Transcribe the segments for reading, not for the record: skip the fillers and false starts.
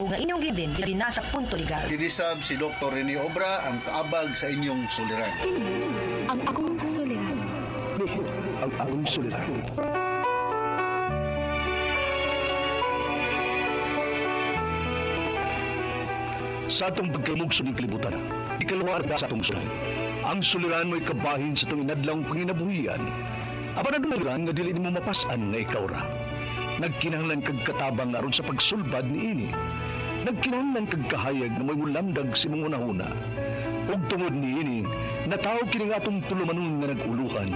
nga inyong gibin dili na sa punto legal. Dinisab si Dr. Rene Obra ang kaabag sa inyong suliran. Ang akong suliran. Ang akong suliran. Sa atong pagkaymugso ng kalibutan, ikalawar sa atong suliran. Ang suliran mo'y kabahin sa itong inadlang panginabuhian. Aba na duliran nga dili mo mapasan nga ikaw ra. Nagkinahanglan kag katabang aron sa pagsulbad ni ini. Nagkinahanglan kag kahayag na may ulamdag si mga unahuna. Ug tungod ni ini, nataw kini nga atong tulumanon nga naguluhan.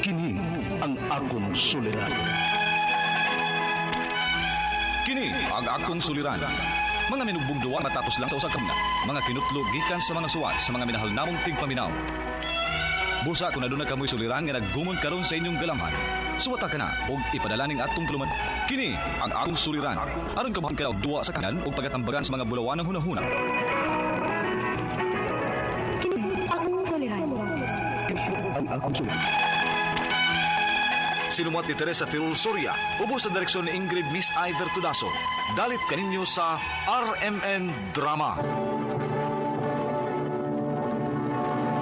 Kini ang akong suliran. Kini ang akong suliran. Mga minubong duwa matapos lang sa usa ka mina. Mga kinutlog gikan sa mga suwat sa mga minahal namong tigpaminaw. Busa kung aduna kamoy suliran nga naggumon karon sa inyong galamhan. Suwata ka na og ipadala ning atong tuluman. Kini ang akong suliran. Aron ka ka og duwa sa kanan og pagatambagan sa mga bulawan ng hunahuna. Kini akong suliran. Ang akong suliran. Sinumat ni Teresa Tirul Soria, ubos sa direksyon ni Ingrid Miss Iver Tudaso. Dalit kaninyo sa RMN Drama.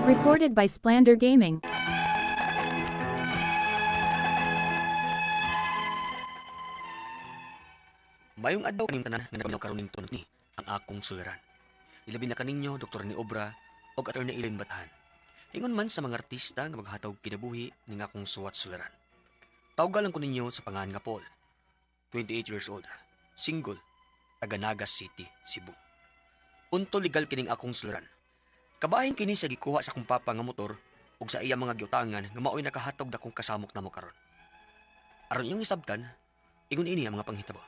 Recorded by Splander Gaming. Mayong adlaw kaning tanan nga naminaw karon ning tunod ni ang akong suliran. Ilabi na kaninyo Dr. ni Obra ug Attorney Eileen Batahan. Ingon man sa mga artista nga maghatag kinabuhi ning akong suwat suliran. Tawgalan ko ninyo sa pangalan nga Paul, 28 years old, single, taga Nagas City, Cebu. Unto legal kining akong suliran. Kabahin kini sa gikuha sa akong papa nga motor ug sa iya mga giutangan nga maoy nakahatog dakong kasamok namo karon. Aron yung isabtan, ingon ini ang mga panghitabo.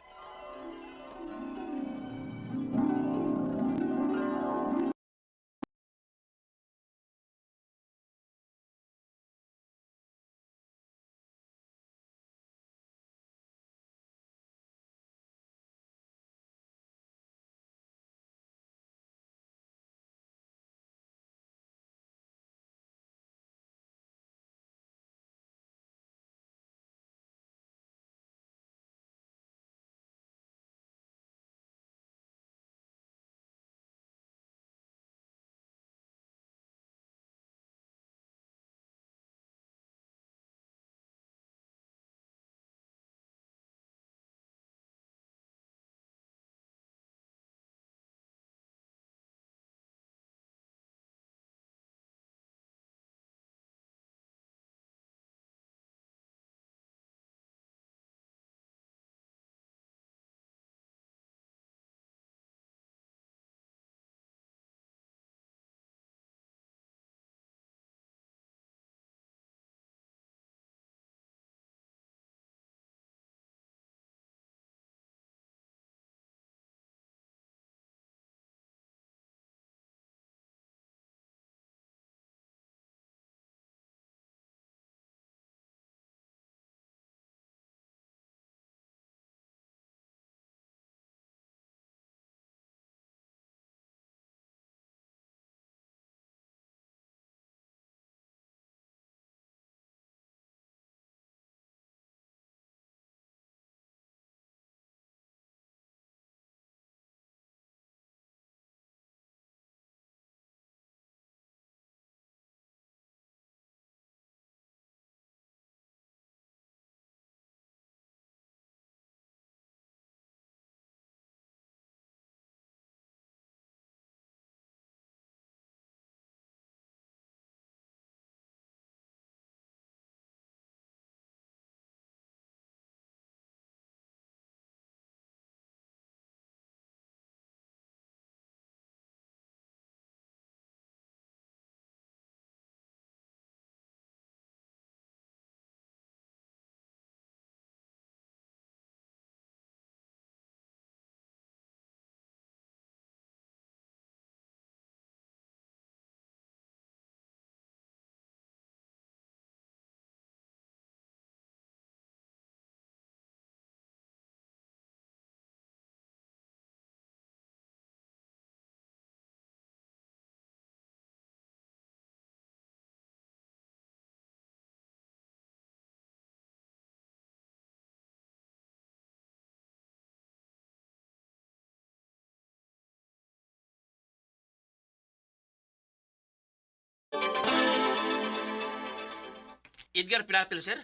Edgar Pilapil, sir.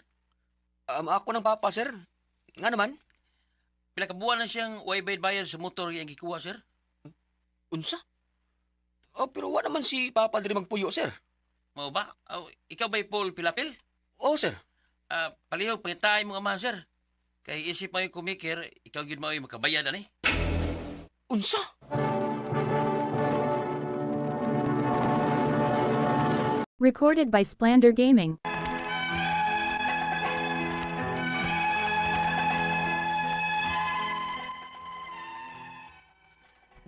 Ako ng papa, sir. Nga naman, Pila ka buwan na siyang way bayad sa motor yung gikuha, sir. unsa? Pero wa naman si papa diri magpuyo, sir. Mao ba? Ikaw ba'y Paul Pilapil? Sir. Palihog, pangitay mo nga man, sir. Kay isip mo yung kumikir, ikaw gid mo yung makabayad, ani? Unsa? Recorded by Splander Gaming.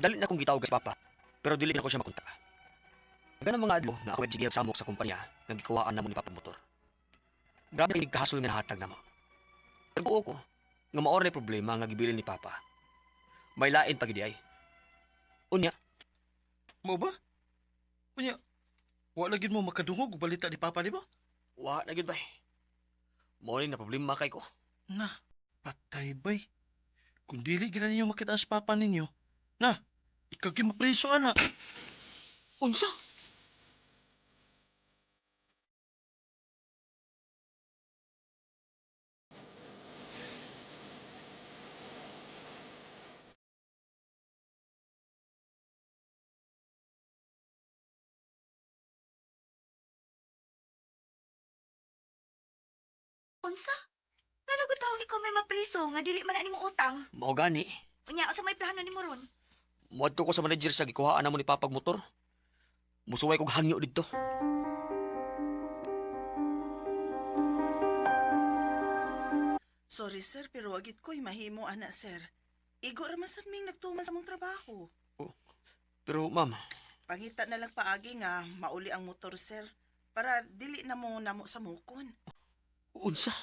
Dali na akong gitawag sa papa, pero dili na ko siya makontak. Ganang mga adlaw na ako sige samok sa kumpanya nga gikuhaan namo ni papa motor. Grabe kay kahasol nga nahatag namo. Nagbuo ko nga maor na problema nga gibilin ni papa. May lain pa gidi ay. Unya, Mo ba? Unya, wala gid mo makadungog og balita ni Papa, di ba? wa na gid bay. Mao ni na problema kay ko. Na, patay bay. Kung dili gina ninyo makita sa papa ninyo, na, ikaw mapreso ana. Unsa? Unsa? Nalagot tawag ikaw may mapriso nga dili man na nimo utang. Mao gani. Unya, asa may plano nimo ron? Muadto ko sa manager sa gikuhaan namo ni papa og motor. Musuway kog hangyo didto. Sorry sir, pero wagit ko'y mahimo ana sir. Igo ra masad ming nagtuman sa mong trabaho. Pero ma'am, Pangita na lang paagi nga mauli ang motor sir para dili na mo namo sa mukon. unsa?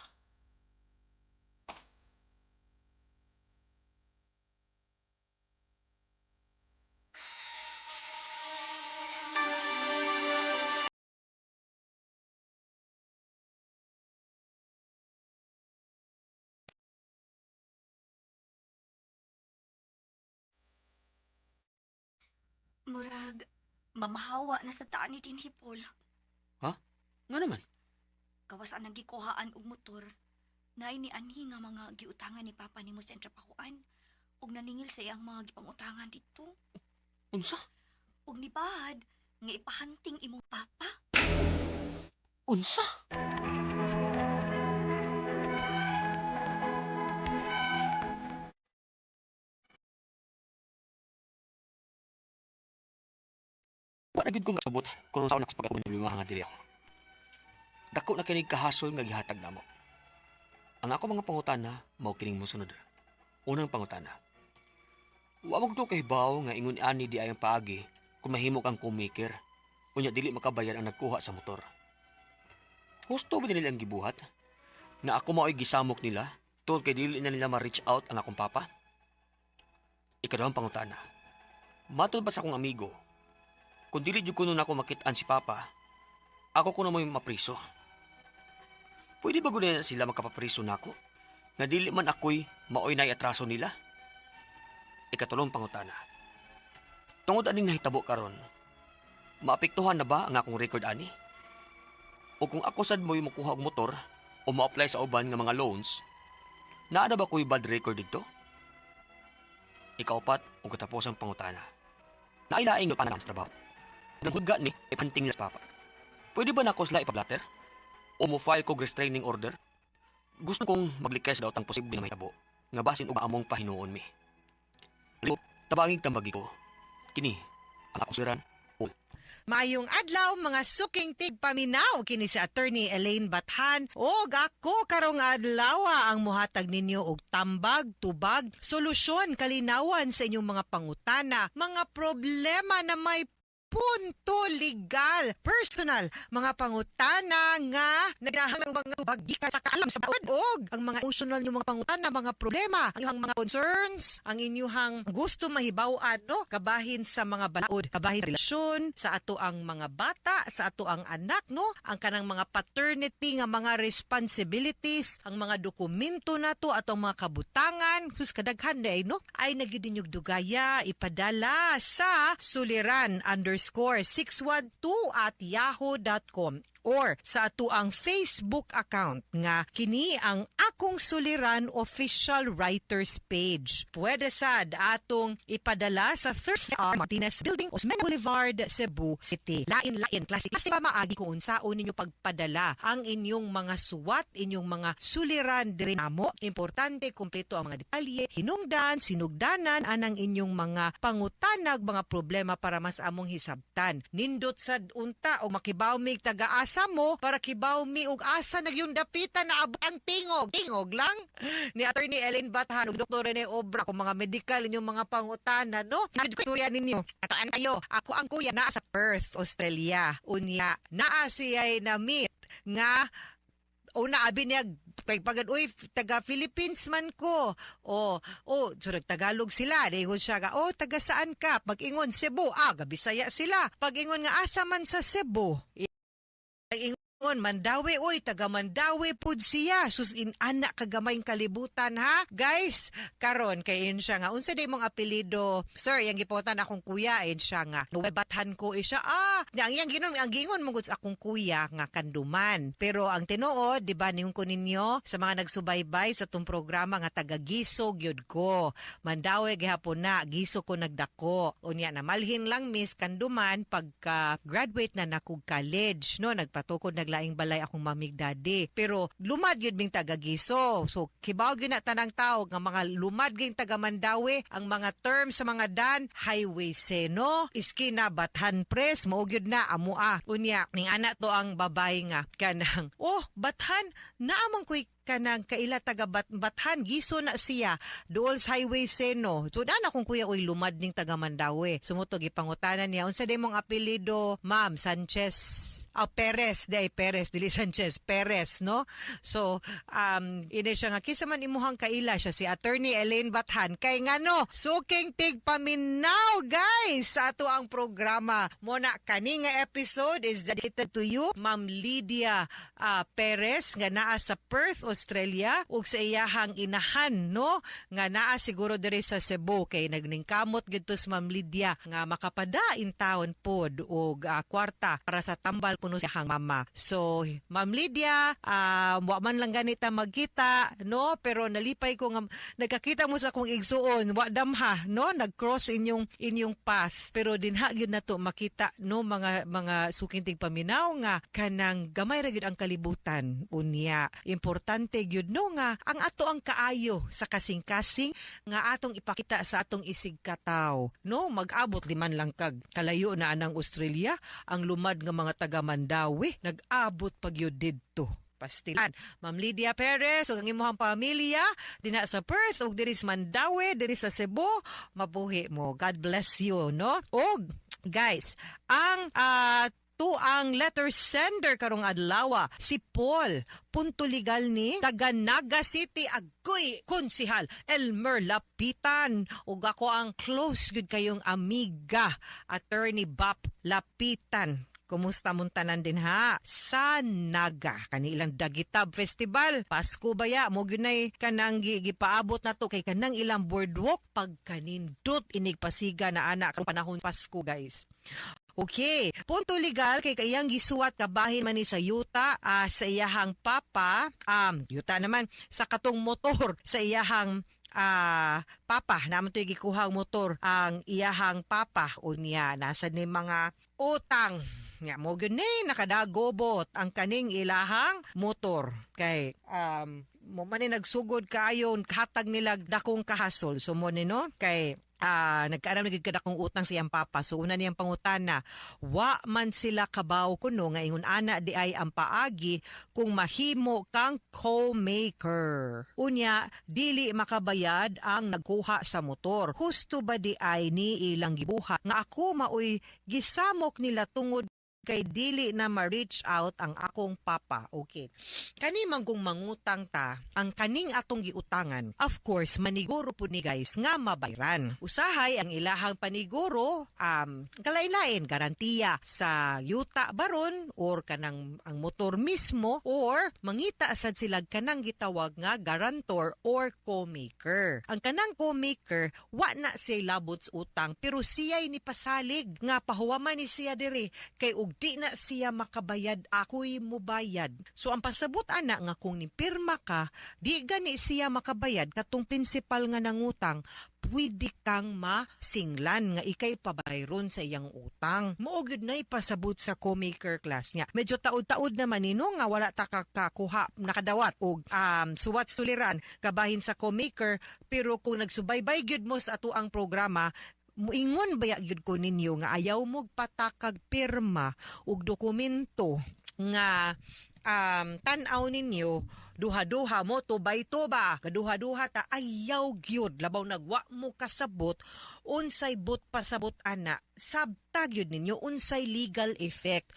Murag, mamahawa na sa taan ni Tinhipol. Nga naman. Gawas ang nagikuhaan og motor. Naay ni anhi nga mga giutangan ni Papa nimo sa trabahoan. Og naningil sa iyang mga gipangutangan dito. Unsa? Og nibahad nga ipahanting imong papa. Unsa? Wala gid ko masabot kung saan ako pagkaproblema nga dili ako. Dako na kinig kahasol nga gihatag namo. Ang ako mga pangutana mao kining mosunod. Unang pangutana. Wa mo to kahibaw nga ingon ani di ayang paagi kung mahimo kang kumikir. Unya dili makabayad ang nagkuha sa motor. Husto ba nila ang gibuhat? Na ako mao'y gisamok nila tungod kay dili na nila ma-reach out ang akong papa? Ikaduhang pangutana. Matod ba sa akong amigo, kung dili jud kuno nako makit-an si papa, ako kuno mo mapriso. Pwede ba gud sila makapapriso nako? Nga dili man ako'y mao'y nay atraso nila? Ikatulong pangutana. Tungod aning nahitabo karon, maapektuhan na ba ang akong record ani? O kung ako sad mo'y makuha og motor o ma-apply sa uban nga mga loans, naa na ba ko'y bad record dito? Ikaupat o katapos ang pangutana. Nailaing nga panang sa trabaho. Nang hudga ni, ipanting nila sa papa. Pwede ba na ako sila ipag-blatter? O mo file ko restraining order? Gusto kong maglikas daw tang posible na may tabo, nga basin uba among pahinuon mi. Tabangig tambagi ko. Kini, ang ako siran, Mayong adlaw mga suking tigpaminaw kini si Attorney Elaine Bathan og ako karong adlaw ang muhatag ninyo og tambag, tubag, solusyon, kalinawan sa inyong mga pangutana, mga problema na may punto legal, personal, mga pangutana nga nagnahang mga bagika sa kaalam sa bawat og ang mga emotional yung mga pangutana, mga problema, ang inyong mga concerns, ang inyong gusto mahibaw-an, no? Kabahin sa mga balaod, kabahin sa relasyon, sa ato ang mga bata, sa ato ang anak, no? Ang kanang mga paternity nga mga responsibilities, ang mga dokumento nato at ang mga kabutangan, sus kadaghan na no? Ay nagyud yung dugaya ipadala sa suliran_612@yahoo.com or sa ato ang Facebook account nga kini ang Akong Suliran Official Writers Page. Pwede sad atong ipadala sa 30R Martinez Building, Osmeña Boulevard, Cebu City. Lain-lain klase pa maagi kung unsaon ninyo pagpadala ang inyong mga suwat, inyong mga suliran diri namo. Importante kumpleto ang mga detalye, hinungdan, sinugdanan anang inyong mga pangutanag, mga problema para mas among hisabtan. Nindot sad unta o makibaw mig taga-asa mo para kibaw mi og asa nagyong dapitan na abot ang tingog. Tingog lang ni Attorney Elaine Bathan ug Dr. Rene Obra kung mga medical inyong mga pangutanan, no? Nagkuturya ninyo. Ataan kayo. Ako ang kuya naa sa Perth, Australia. Unya, naa siya'y na-meet nga una abi niya pagpagad uy taga Philippines man ko. So nagtagalog sila. Dayon siya ga, taga saan ka? Pag-ingon Cebu, Bisaya sila. Pag-ingon nga asa man sa Cebu. Mandawi, taga Mandawi pud siya. Sus anak kagamay kalibutan ha. Guys, karon kay siya nga unsa day mong apelyido? Sir, yang gipotan akong kuya siya nga. Nuwebatan ko siya. Ang gingon mo akong kuya nga Kanduman. Pero ang tinuod, di ba ningon ko ninyo sa mga nagsubaybay sa tong programa nga taga Gisog yun ko. Mandawi gihapon na, Gisog ko nagdako. Unya na malhin lang miss Kanduman pagka graduate na nakog college, no, nagpatukod laing balay akong mamig daddy. Pero lumad yun bing taga Giso. So kibaw yun na tanang tao nga mga lumad ging taga Mandawi ang mga term sa mga dan highway seno, iskina Bathan Press, maog yun na amua. Unya ning anak to ang babay nga kanang Bathan naamang ko'y kanang kaila taga Bathan Giso na siya dool sa highway seno. So dana kung kuya oy lumad ning taga Mandawi. Sumuto gipangutanan niya unsa day mong apelyido? Ma'am Sanchez. Perez, dili Sanchez, Perez, no? So, ini siya nga, kisa man imuhang kaila siya, si Attorney Elaine Bathan, kay nga no, suking tigpaminaw, guys, sa ato ang programa. Muna, kani nga episode is dedicated to you, Ma'am Lydia Perez, nga naa sa Perth, Australia, ug sa iyahang inahan, no? Nga naa siguro diri sa Cebu, kay nagningkamot gito sa Ma'am Lydia, nga makapadain taon pod, og kwarta para sa tambal puno siyang mama. So, Ma'am Lydia, wa man lang ganita magkita, no? Pero nalipay ko nga nagkakita mo sa akong igsuon, wa damha, no? Nag-cross inyong path. Pero dinha gyud nato makita, no, mga sukintig paminaw nga kanang gamay ra gyud ang kalibutan. Unya, importante gyud no nga ang ato ang kaayo sa kasing-kasing nga atong ipakita sa atong isig kataw, no? Mag-abot liman lang kag kalayo na anang Australia, ang lumad nga mga taga Mandawi, nag-abot pag yun dito. Pastilan. Ma'am Lydia Perez, ug ang imong pamilya, dina sa Perth, ug diri sa Mandawi, diri sa Cebu, mabuhi mo. God bless you, no? Og, guys, ang ang letter sender karong adlaw si Paul, punto legal ni taga Naga City, agoy konsihal Elmer Lapitan, ug ako ang close gud kayong amiga Attorney Bap Lapitan. Kumusta muntanan din ha? Sa Naga, kanilang Dagitab Festival. Pasko baya, mo gunay kanang gipaabot na to kay kanang ilang boardwalk pag kanindot inigpasiga na anak karong panahon Pasko, guys. Okay, punto legal kay kayang gisuwat kabahin man ni sa yuta sa iyahang papa, yuta naman sa katong motor sa iyahang papa, naman ito gikuhang motor ang iyahang papa, unya nasa ni mga utang nga mo gani nakadagobot ang kaning ilahang motor kay mo man ni nagsugod kaayon hatag nila dakong kahasol so mo ni no kay nagkaanam na gid akong utang siyang papa. So una niyang pangutana, wa man sila kabaw kuno nga ingon ana di ay ang paagi kung mahimo kang co-maker. Unya dili makabayad ang nagkuha sa motor. Husto ba di ay ni ilang gibuhat nga ako maoy gisamok nila tungod kay dili na ma-reach out ang akong papa. Okay. Kani man kung mangutang ta, ang kaning atong giutangan, of course, maniguro po ni guys nga mabayran. Usahay ang ilahang paniguro, kalailain, garantiya sa yuta baron or kanang ang motor mismo or mangita asad sila kanang gitawag nga garantor or co-maker. Ang kanang co-maker, wa na siya labots utang pero siya'y ni pasalig nga pahuwaman ni siya diri kay og di na siya makabayad, ako'y mubayad. So ang pasabot ana nga kung nipirma ka, di gani siya makabayad katong principal nga nangutang, pwede kang masinglan nga ikay pabayron sa iyang utang. Moogid na ipasabot sa co-maker class niya. Medyo taod-taod naman nino nga wala ta kakuha nakadawat og suwat suliran kabahin sa co-maker, pero kung nagsubaybay gyud mo sa ato ang programa, muingon baya gyud ko ninyo nga ayaw mo patakag pirma ug dokumento nga tan-aw ninyo duha-duha mo tubay-tuba kaduha-duha ta ayaw gyud labaw nagwa mo kasabot unsay bot pasabot ana sabtag gyud ninyo unsay legal effect,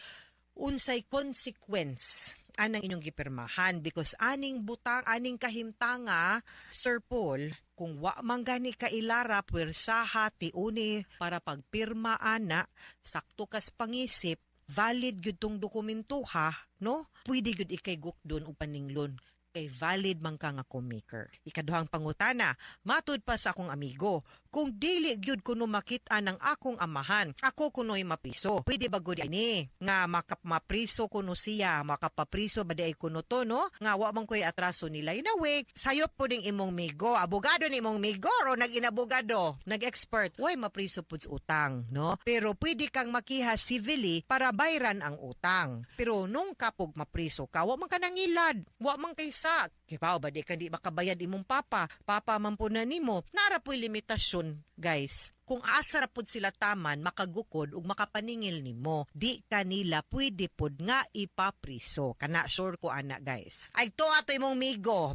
unsay consequence anang inyong gipirmahan, because aning butang, aning kahimtanga, Sir Paul, kung wa man gani ka ilara pwersaha tiuni para pagpirma ana, sakto kas pangisip, valid gyud tong dokumento ha, no? Pwede gyud ikay gukdon og paninglon. Kay valid man ka nga co-maker. Ikaduhang pangutana, matud pa sa akong amigo, kung dili gyud kuno makita ng akong amahan, ako kuno'y mapriso. Pwede ba gud ini nga mapriso kuno siya, makapapriso ba di ay kuno to, no? Nga wa man ko'y atraso nila. Inawe, sayop po ding imong migo, abogado ni imong migo, o nag-inabogado, nag-expert, way mapriso po utang, no? Pero pwede kang makiha civilly para bayran ang utang. Pero nung kapog mapriso ka, wa man ka nangilad, wa man kay sak. Kipaw ba di ka di makabayad imong papa man po na nimo. Nara po'y limitasyon, guys. Kung asa ra pud sila taman makagukod ug makapaningil nimo, di kanila pwede pud nga ipapriso. Kana sure ko ana, guys. Ay to ato imong migo,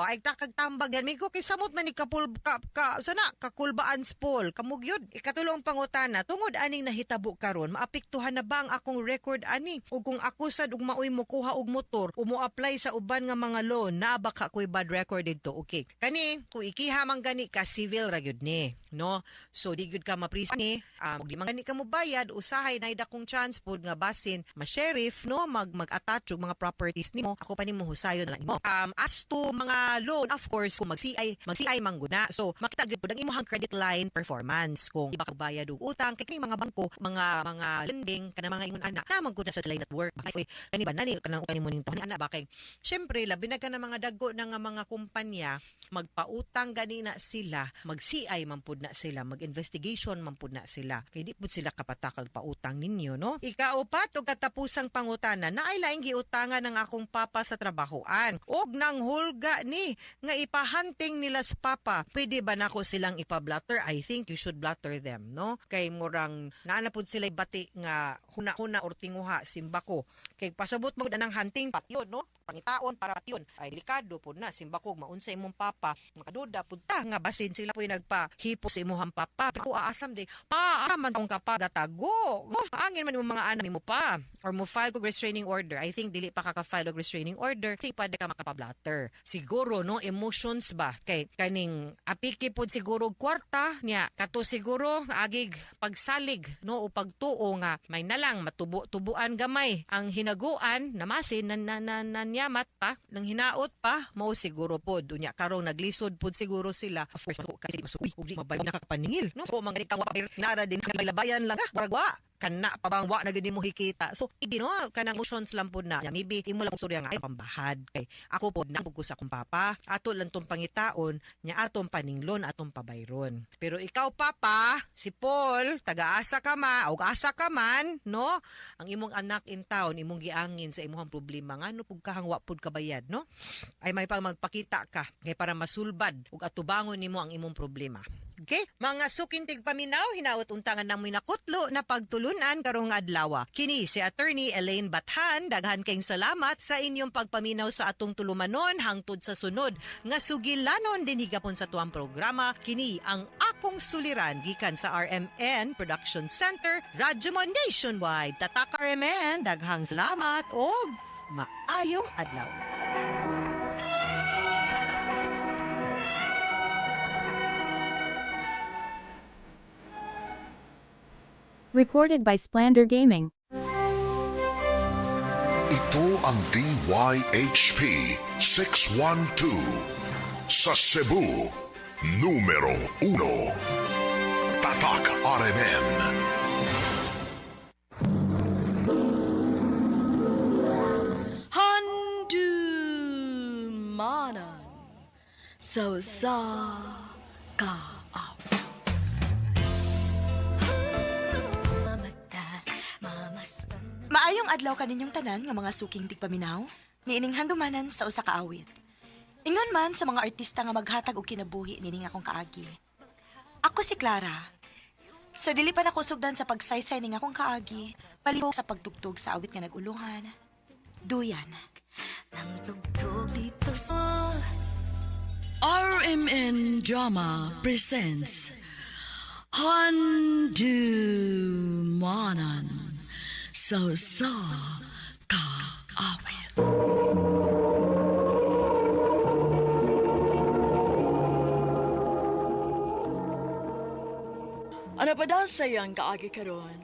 ay takag tambag yan migo kay samot man ni sana kakulbaan spol kamugyod. Ikatulong pangutana, tungod aning nahitabo karon, maapektuhan na ba ang akong record ani? Ug kung ako sad ug maoy mo kuha og motor o mo apply sa uban nga mga loan, na baka ko'y bad record dito. Okay. Kani kung ikiha man gani ka civil ra gyud ni, no? So di gyud ka mapriso ni, di man gani ka mo bayad, usahay na dakong chance pod nga basin ma-sheriff, no, mag-attach og mga properties nimo, ako pa nimo husayon lang nimo. As to mga loan, of course, kung mag-CI mangguna. So makita gyud pod ang imong credit line performance kung di ba ka bayad og utang kay mga bangko, mga lending kana mga ingon ana na mangguna sa line network. Bakay kani ba nani kanang kanimo ning tawhan ana bakay. Syempre labi na ka na mga dagko na nga mga kumpanya magpautang gani na sila, mag-CI man pud na sila, mag-investigation man pud na sila. Kay di pud sila kapatakag pautang ninyo, no? Ikaupat og katapusang pangutana, naay laing giutangan ng akong papa sa trabahoan. Og nang hulga ni nga ipahunting nila sa papa. Pwede ba nako silang ipablatter? I think you should blatter them, no? Kay murang naana pud sila bati nga huna-huna or tinguha simbako. Kay pasabot mo nang hunting patyon, no? Pangitaon para patyon. Ay delikado pud na simbako maunsa imong papa. Makaduda pud ta nga basin sila po'y nagpahipo sa imong papa. Pero aasam di man taong kapagatago. Angin man yung mga anak mo pa. Or mo file ko restraining order. I think dili pa ka-file og restraining order. I think pwede ka makapablatter. Siguro, no, emotions ba? Kay kaning apiki pod siguro kwarta niya. Kato siguro agig pagsalig, no, o pagtuo nga may nalang matubo-tubuan gamay. Ang hinaguan, namasin, nanyamat pa, nang hinaot pa, mo siguro pod. Dunya karong naglisod pod siguro sila. Of course, kasi masuwi. Ugli mabay nakakapaningil. No? So, mga ganitang nara din labayan lang baragwa kana pabangwa na gid mo hikita. So idi no kanang emotions lang pud na. Maybe imo lang storya nga ay pambahad kay ako pod na pugko sa akong papa. Ato lang tong pangitaon nya atong paninglon atong pabayron. Pero ikaw papa, si Paul, taga-asa ka asa ka man, no? Ang imong anak in town imong giangin sa imong problema ngano pug kahangwa pud kabayad, no? Ay may pang magpakita ka kay para masulbad ug atubangon nimo ang imong problema. Okay? Mga sukintig paminaw, hinaot untangan ng minakutlo na pagtulunan karong adlaw. Kini si Attorney Elaine Bathan, daghan kayong salamat sa inyong pagpaminaw sa atong tulumanon hangtod sa sunod nga sugilanon din higapon sa tuwang programa. Kini ang akong suliran gikan sa RMN Production Center, Radjomon Nationwide. Tatak RMN, daghang salamat og maayong adlaw. Recorded by Splander Gaming. Ito ang DYHP 612 sa Cebu, numero 1. Tatak RMN. Sausa ka. Maayong adlaw kaninyong tanan nga mga suking tigpaminaw, niining handumanan sa usa ka awit. Ingon man sa mga artista nga maghatag og kinabuhi nining akong kaagi. Ako si Clara. Sa dili pa nako sugdan sa pagsaysay ning akong kaagi, palihok sa pagtugtog sa awit nga nagulungan. Duyan. Nang tugtog dito sa RMN Drama presents Handumanan Sausa ka awit. Ano pa daw sa iyang kaagi karon?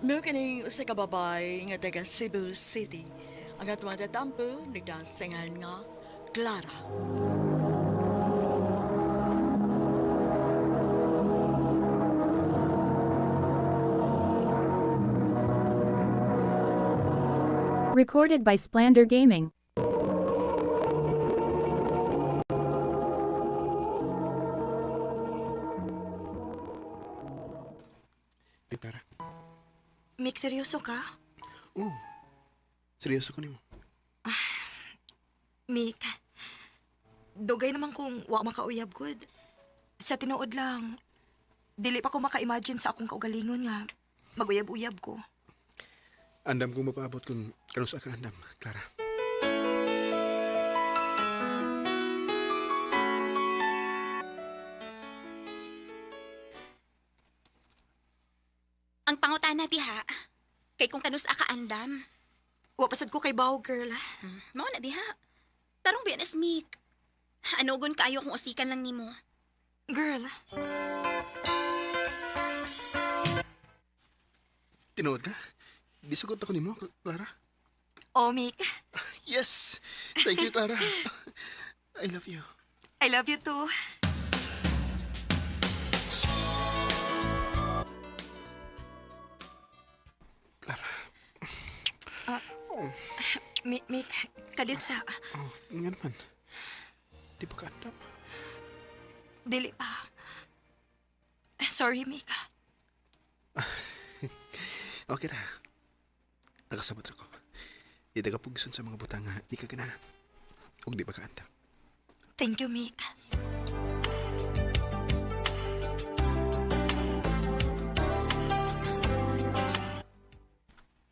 May kining usa ka babay nga taga Cebu City. Ang atong tatampo nagdasingan nga Clara. Recorded by Splander Gaming. Clara. Mick, seryoso ka? Oo. Seryoso ko nimo. Mick, dugay naman kung wa makauyab good. Sa tinuod lang, dili pa ko maka-imagine sa akong kaugalingon nga maguyab-uyab ko. Andam kong mapaabot kung kanus ka andam, Clara. Ang pangutana diha, kay kung kanus aka andam. Wapasad ko kay Bao, girl. Mao na diha. Tarong biyanas, Mick. Anogon kaayo kung usikan lang nimo. Girl. Tinuod ka? Disugot ako nimo, Clara. Oh, Mick. Yes! Thank you, Clara. I love you. I love you too. Clara. Mick, kadit sa... Oh, nga naman. Di ba ka andam? Dili pa. Sorry, Mick. Okay na. Nakasabot ako. Di ka pugson sa mga butang nga di ka ganahan. Huwag di ba ka andam? Thank you, Mick.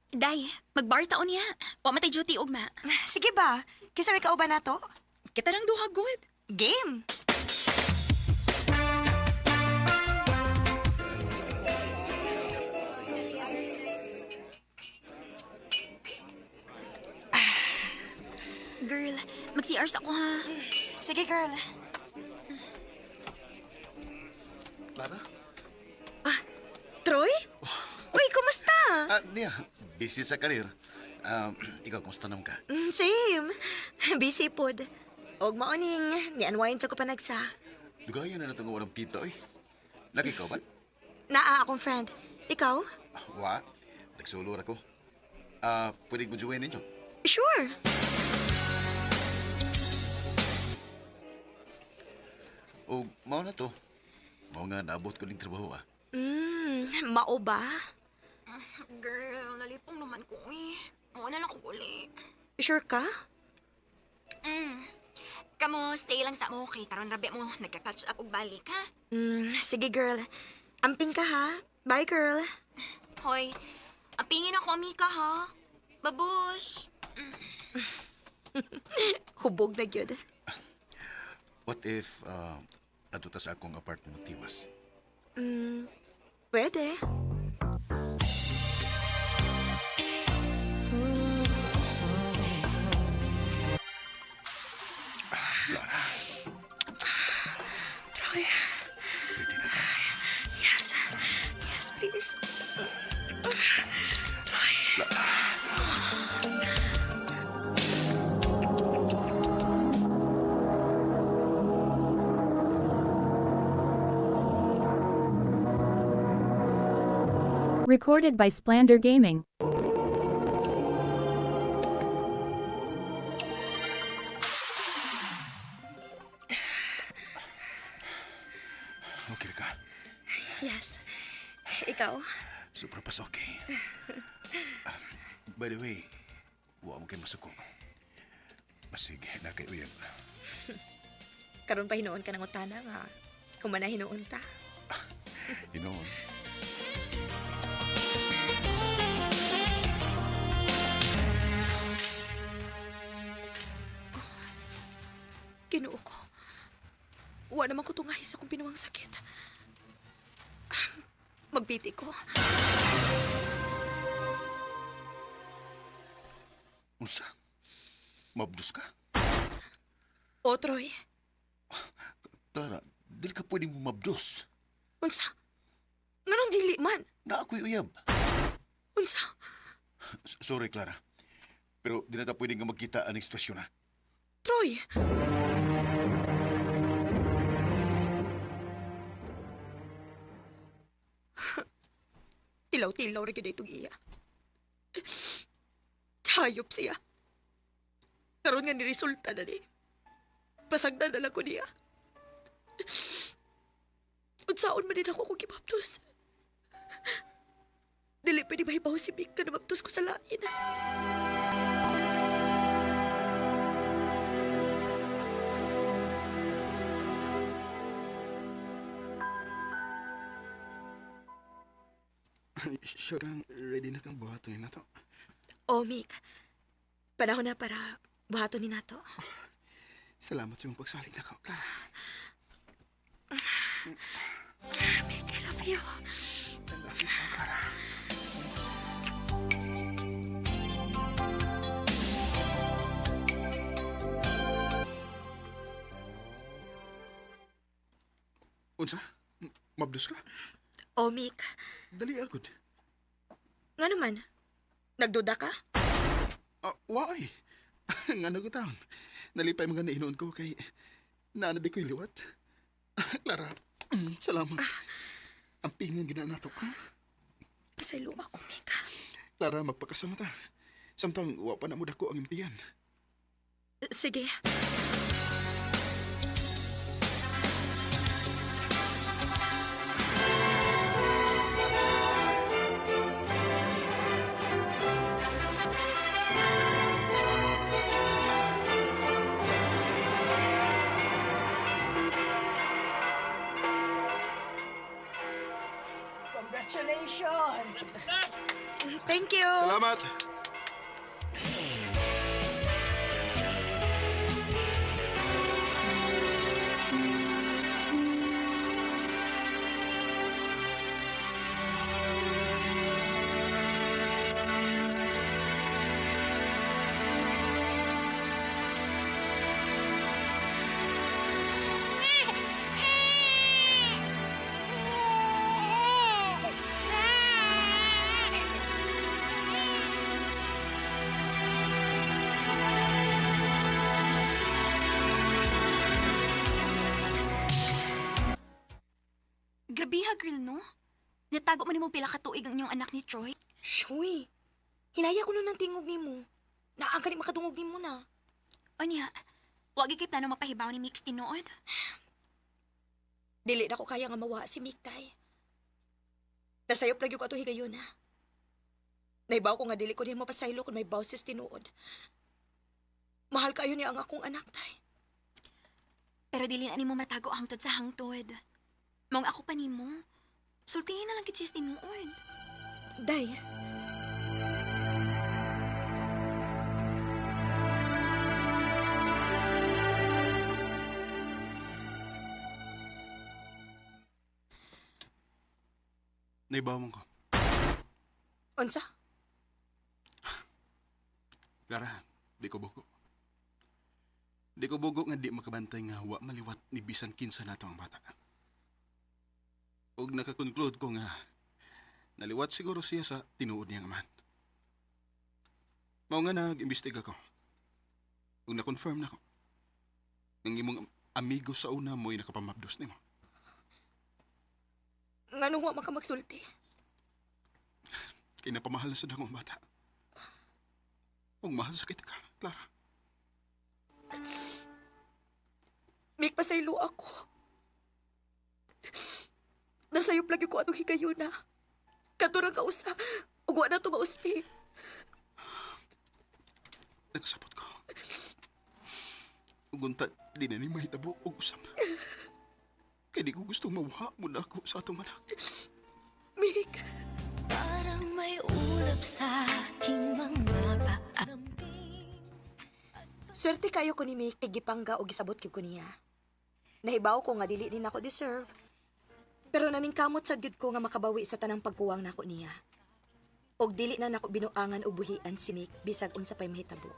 Day, mag-bar taon niya. Wa matay duty ugma. Sige ba? Kisa may kauban na to? Kita nang duha good. Game! Girl, mag-CRs ako ha. Sige, girl. Clara? Troy? Uy, kumusta? Nia, busy sa karir. Ikaw, kumusta naman ka? Same. Busy pod. Og maoning, ni-unwind sa ko pa nagsa. Lugayan na natong walang kita, eh. Lagi ka ba? Naa akong friend. Ikaw? Wa, nagsulur ako. Pwede mo join ninyo? Sure. O, mao na to. Mao nga naabot ko ning trabaho, Mao ba? Girl, nalipong naman ko eh. Muna lang ko uli. Sure ka? Kamu, stay lang sa mo kay karon rabi mo nagka-catch up og balik ha. Sige, girl. Amping ka, ha? Bye, girl. Hoy, apingin ako Mika ha. Babush. Hubog na gyud. What if, ato ta sa akong apartment tiwas? Pwede. Clara. Troy. Pwede na tayo. Yes. Yes, please. Troy. Recorded by Splander Gaming. Ikaw? Super pas okay. By the way, huwag mo kayo masuko. Masig, na kay uyab. Karon pa hinuon ka ng utana nga. Kung man na hinuon ta. Inoon. Ginoo ko. Wa naman ko tungahi sa kung pinuwang sakit. Magpiti ko. Unsa? Mabdus ka? O, Troy. Clara, dili ka pwedeng mabdos. Unsa? Nganong dili man? Na ako'y uyab. Unsa? Sorry, Clara. Pero di na ta pwedeng nga magkita ang sitwasyon, ha? Troy! Tilaw-tilaw rin ka itong iya. Hayop siya. Karoon nga niresulta na ni. Pasagdan na lang ko niya. Unsaon man din ako kung gimaptos. Dili pa di mahibaw si Mika na maptos ko sa lain. Sure kang ready na kang buhaton na to? O, Mik. Panahon na para buhaton ni nato. Salamat sa iyong pagsalig na ko, Clara. Mik, I love you. I love you too, Clara. Unsa? Mabdus ka? O, Mik. Dali agad. Nga naman, nagduda ka? Why? Nga nagutaon. Nalipay mga nainuon ko kay naanad ko'y liwat. Clara, salamat. Ang pingang gina nato, ha? Pasaylo ako, Mika. Clara, magpakasama ta. Samtang wa pa na mo dako ang imtiyan. Sige. Congratulations! Thank you! Salamat! Grabiha, girl, no? Natago man mo pila ka tuig ang inyong anak ni Troy. Shuy! Hinaya ko nun ng tingog ni mo. Naang ka ni makatungog ni mo na. O niya, wag ikip na mapahibaw ni Mix tinood. Dili na ko kaya nga mawa si Miktay. Nasayop lagi ko ato higayon na. Naibaw ko nga dili ko din mapasaylo kung may bawsis tinuod. Mahal kayo niya ang akong anak, tay. Pero dili na nimo matago hangtod sa hangtod. Mong ako pa nimo. Sultihin na lang kitsis tinuod. Day. Naibaw mo ko. Unsa? Clara, di ko bugo. Di ko bugo nga di makabantay nga wa maliwat ni bisan kinsa nato ang bata. Og nakakonclude ko nga naliwat siguro siya sa tinuod niyang aman. Mao nga nag-imbestiga ko. Og na-confirm na ko. Ang imong amigo sa una mo'y nakapamabdos nimo. Nga nung wa makamagsulti. Kaya napamahal sa dakong bata. Og mahal sa kita ka, Clara. Mik, pasaylo ako. Nasayop lagi ko anong higayon na. Katurang ka usa. Ug wa na to mauspi. Nagsabot ko. Ugunta, di na ni mahitabo o usap. Kaya di ko gusto mawha mo na ako sa atong anak. Mick. Parang may ulap sa aking mga paa. Swerte kayo ko ni Mick, gipangga o gisabot ko niya. Nahibaw ko nga dili din ako deserve. Pero naningkamot sa gyud ko nga makabawi sa tanang pagkuwang nako niya. Og dili na nako binuangan o buhian si Mick bisag unsa pay mahitabo.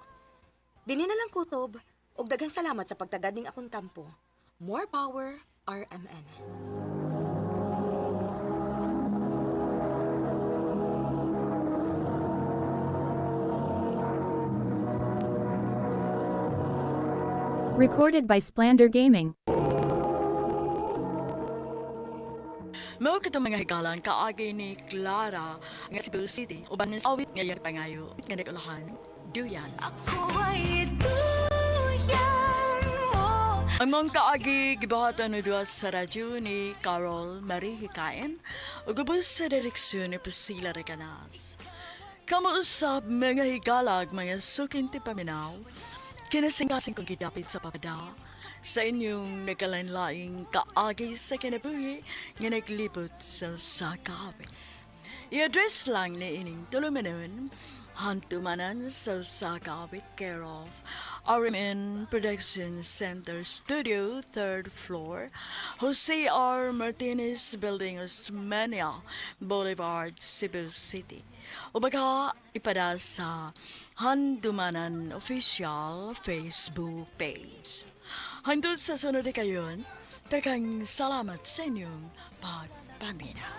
Dini na lang kutob, og daghang salamat sa pagtagad ning akong tampo. More power, RMN. Recorded by Splander Gaming. Mao kitong mga higalan kaagi ni Clara nga Cebu City uban sa awit nga iyang pangayo nga nagulahan duyan. Ako ay duyan mo. Ang mga kaagi gibahatan ni duwa sa radyo ni Carol Marie Hikain ug ubos sa direksyon ni Priscilla Recanas. Kamuusap mga higalag mga suking tipaminaw kinasing-kasing kong gidapit sa papada sa inyong nagkalain-laing kaagi sa kinabuhi nga naglibot sa kahapit. I-address lang ni ining tulumanon, hantumanan sa kahapit care of RMN Production Center Studio, 3rd floor, Jose R. Martinez Building, Osmeña Boulevard, Cebu City. O baka ipada sa Handumanan Official Facebook page. Hangtod sa sunod kayon, takang salamat sa inyong pagpamina.